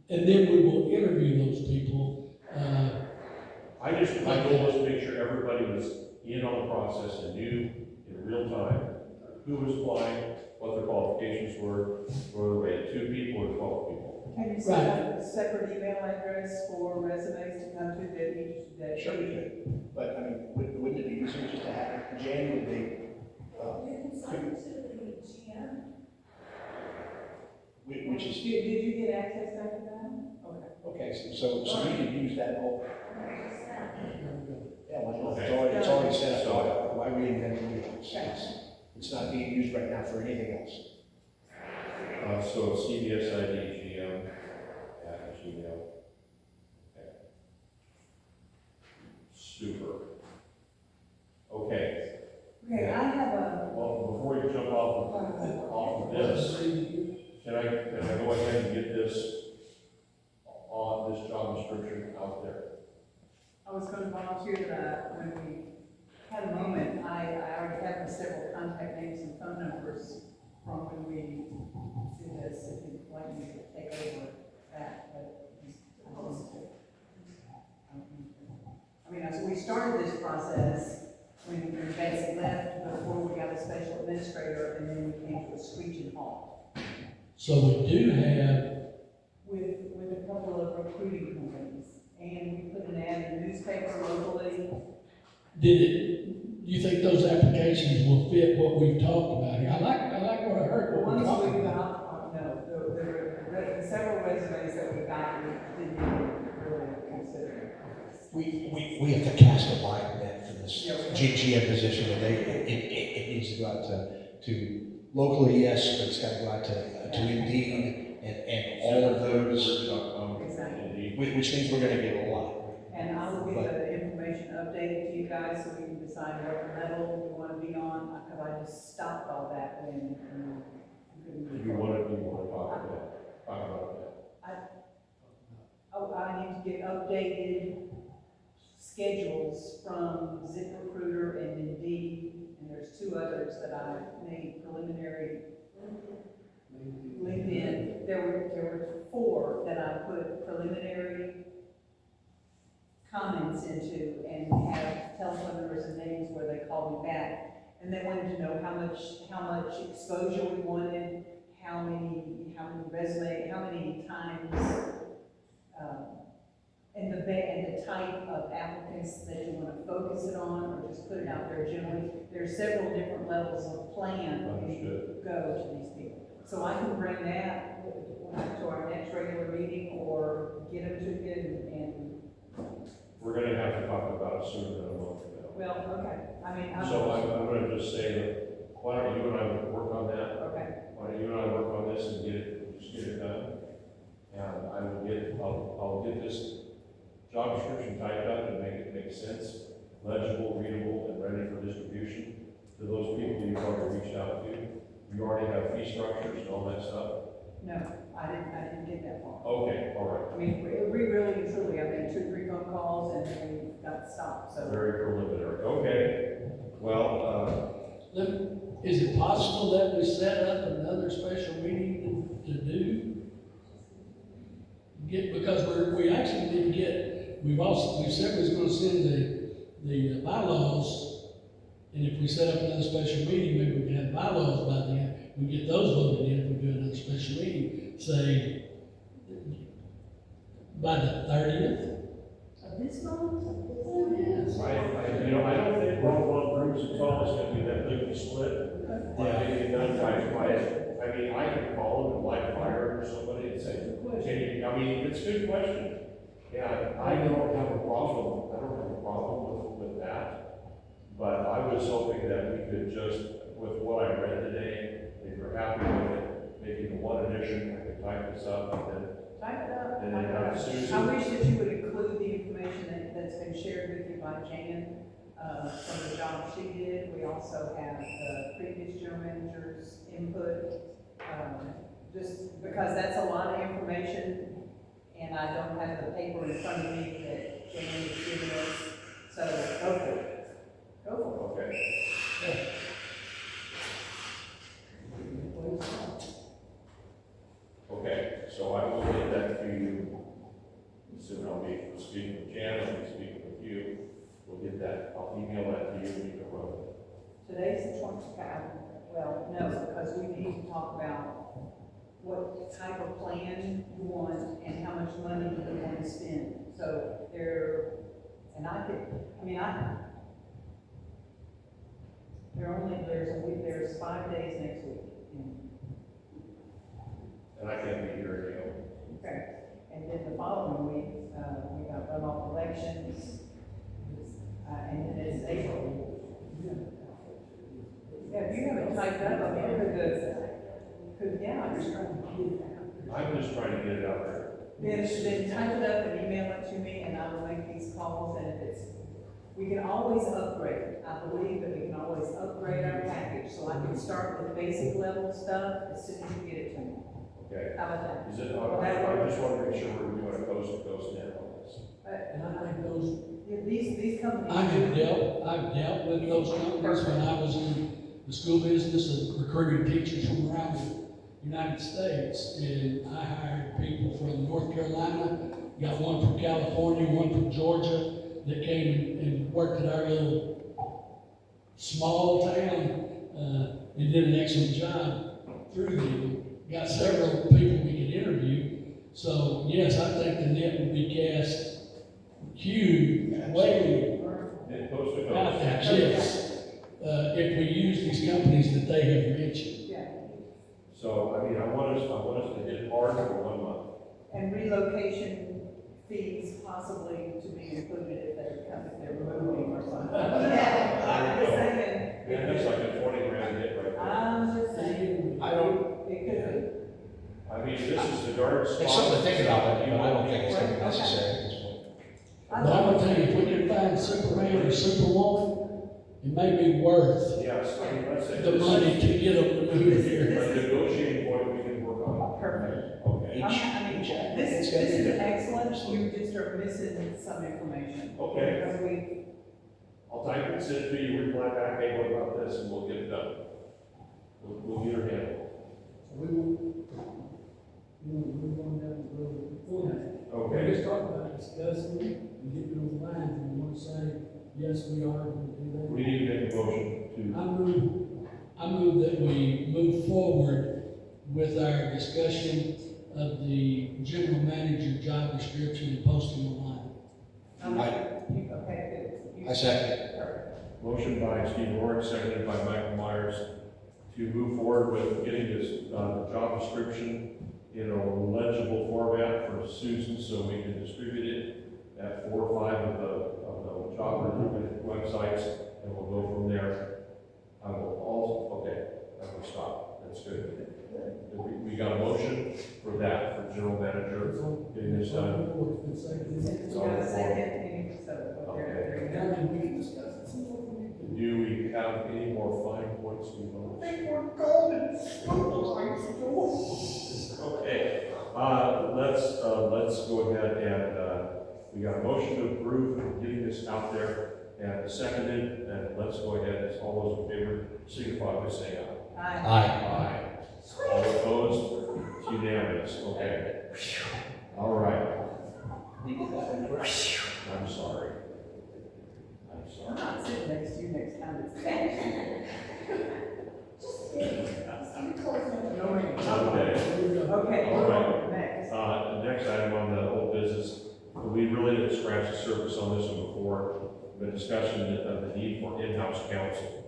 and then we will interview those people. My goal was to make sure everybody was in on the process and knew in real time who was applying, what their qualifications were, whether we had 2 people or 12 people. Can you set up a separate email address for resumes to come to that Sure, we could, but I mean, wouldn't it be easier just to have it? Jan, would they, You can send it to the GM. which is, Did you get access back to that? Okay. okay, so we could use that whole, yeah, why not? Okay. It's already set up, why reinvent the wheel? It's not being used right now for anything else. So CBSID GM at Gmail. Okay. Super. Okay. Okay, I have a, Well, before you jump off of this, can I go ahead and get this job description out there? I was gonna volunteer that when we had a moment, I already have several contact names and phone numbers from when we did this, if you'd like me to take over that, but I don't need to. I mean, as we started this process, when Betsy left, before we got a special administrator, and then we came to a screeching halt So we do have, with a couple of recruiting companies. And we put an ad in the newspaper locally. do you think those applications will fit what we've talked about here? I like what I heard, The what we're ones talking we about. got, no, the several resumes that we got, we didn't even really consider. We have to cast a wide net for this GM position, and it needs to go out to locally, yes, but it's got to go out to Indeed and all of those, Exactly. which means we're going to get a lot. And I will get the information updated to you guys so we can decide what level we want to be on, because I just stopped all that when. You want to talk about that? I need to get updated schedules from ZipRecruiter and Indeed, and there's 2 others that I made preliminary. LinkedIn, there were 4 that I put preliminary comments into and have telephone numbers and names where they called me back. And they wanted to know how much exposure we wanted, how many resume, how many times, and the type of applicants that you want to focus it on, or just put it out there generally. There's several different levels of plan when you go to these people. So I can bring that to our next regular meeting, or get them to you and. We're gonna have to talk about it sooner than a month ago. Well, okay, I mean. So I'm gonna just say that, why don't you and I work on that? Okay, Why don't you and I work on this and just get it done? And I'll get this job description typed up and make it make sense, legible, readable, and ready for distribution to those people you've already reached out to. You already have fee structures and all that stuff? no, I didn't get that far. Okay, all right. I mean, we really and truly, I made 2 or 3 phone calls and then we got stopped, so. Very preliminary. Okay. Well, Is it possible that we set up another special meeting to do? Because we actually didn't get, we said we was gonna send the bylaws, and if we set up another special meeting, maybe we can have bylaws by then, we get those voted in, if we do another special meeting, say, by the 30th? Of this month? Yes. I don't think we're all one groups at all. It's gonna be that big split. I I mean, I can call them and light fire or somebody and say, can you, I mean, it's a good question. Yeah, I don't have a problem with that. But I was hoping that we could just, with what I read today, if you're happy with it, maybe the one edition, I could type this up and then. Type it up. And then have Susan. I wish that you would include the information that's been shared with you by Jan, from the job she did. We also have the previous general manager's input, just because that's a lot of information, and I don't have the paper in front of me that Jan has given us, so go for it. Go for it. Okay. Okay, so I will get that to you. Soon I'll be speaking with Jan, I'll be speaking with you. We'll get that, I'll email that to you and you can run it. Today's the 25th. Well, no, because we need to talk about what type of plan you want and how much money you want to spend. So there's 5 days next week. And I can't be here, you know. Okay, and then the following week, we got runoff elections, and then it's April. Yeah, if you haven't typed up, I mean, I'm just trying to get it out. I'm just trying to get it out there. Then type it up and email it to me, and I will make these calls, and if we can always upgrade. I believe that we can always upgrade our package, so I can start with basic level stuff as soon as you get it to me. Okay. How about that? Is it, I just want to make sure we're doing a coast to coast net on this. And I think those, Yeah, these companies. I've dealt with those companies when I was in the school business and recruiting teachers from around the United States. And I hired people from North Carolina, got one from California, one from Georgia, that came and worked at our little small town, and did an excellent job through them. Got several people we could interview. So yes, I think the net would be cast huge, way And coast to out coast. there, yes. If we use these companies that they have mentioned. Yeah, So, I mean, I want us to hit hard for 1 month. and relocation fees possibly to be included if they're moving or something. Yeah, I'm just saying. Yeah, that's like a 20 grand hit right there. I'm just saying. I don't, It could I mean, this is the dark spot. it's something to think about, but I don't think it's gonna be necessary at this point. be. But I'm gonna tell you, if we can find Superman or Superwoman, it may be worth Yes, I mean, let's say. the money to get them to move here. A negotiating point we can work on. Perfect. Okay. This is excellent, you just are missing some information. Okay. Because I'll type it, send it to you, reply back, hey, what about this, and we'll get it done. We'll get her handled. We won't move on down the road before that. Okay. Let's talk about discussing it and getting those lines, and we want to say, yes, we are going to do that. We need to make a motion I move that we move forward with our discussion of the general manager job description and posting online. I second. motion by Steve Lawrence, seconded by Michael Myers, to move forward with getting this, job description in a legible format for Susan, so we can distribute it at 4 or 5 of the job recruitment websites, and we'll go from there. I will also, okay, I will stop, that's good. We got a motion for that, for general manager, getting this done. we got a second, and so, there you go. We can discuss it some more. Do we have any more fine points we want to? we're golden. Okay, let's go ahead and, we got a motion to approve getting this out there and seconded, and let's go ahead, as all those in favor, signify by saying aye. Aye. Aye. All opposed? It's unanimous, okay. All right. I'm sorry. I'm I'm sorry. not sitting next to you next time it's bad. Okay, All right. next. The next item on the old business, we really didn't scratch the surface on this one before, the discussion of the need for in-house counsel.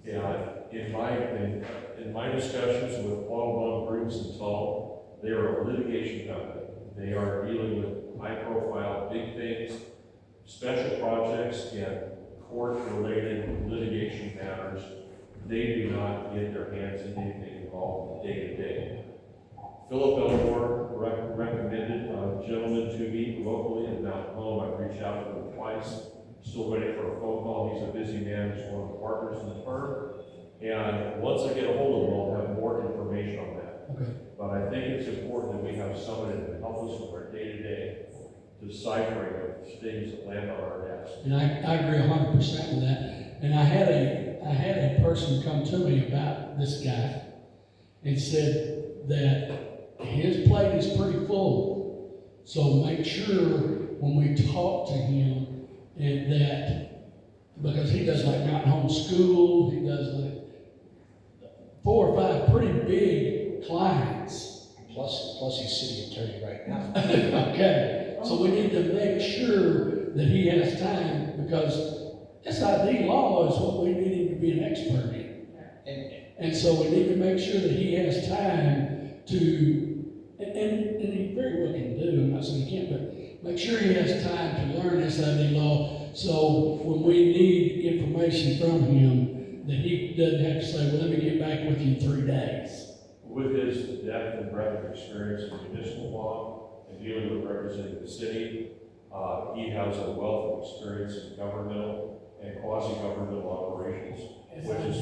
And in my discussions with Paul Bruce and Tull, they are a litigation company. They are dealing with high-profile, big things, special projects, and court-related litigation matters. They do not get their hands in anything involved day-to-day. Philip Elmore recommended a gentleman to me locally in Mount Home. I've reached out to him twice, still waiting for a phone call. He's a busy man, he's one of the partners in the firm. And once I get a hold of him, I'll have more information on that. Okay. But I think it's important that we have somebody to help us with our day-to-day deciphering of things that land on our desk. And I agree 100% with that. And I had a person come to me about this guy and said that his plate is pretty full. So make sure when we talk to him and that, because he does like Mountain Home School, he does like 4 or 5 pretty big clients. Plus he's city attorney right now. Okay, so we need to make sure that he has time, because SID law is what we need him to be an expert in. And so we need to make sure that he has time to, and he very well can do, I'm not saying he can't, but make sure he has time to learn SID law, so when we need information from him, that he doesn't have to say, well, let me get back with you in 3 days. With his depth and breadth of experience in municipal law and dealing with representing the city, he has a wealth of experience in governmental and quasi-governmental operations, which is,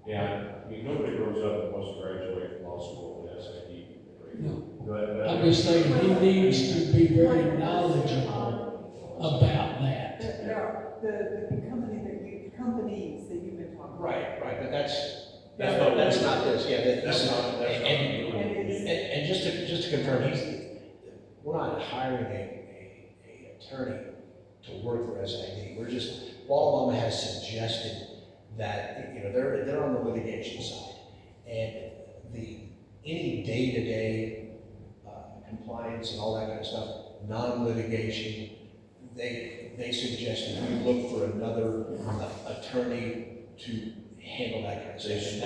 and I mean, nobody grows up and wants to graduate from law school with an SID degree. No. But I'm just saying, he needs to be very knowledgeable about that. The companies that you've been talking about. Right, but that's That's not this, yeah, that's not and just to confirm, we're not hiring a attorney to work for SID. We're just, Walla Mama has suggested that, you know, they're on the litigation side. And any day-to-day compliance and all that kind of stuff, non-litigation, they suggested we look for another attorney to handle that kind of stuff.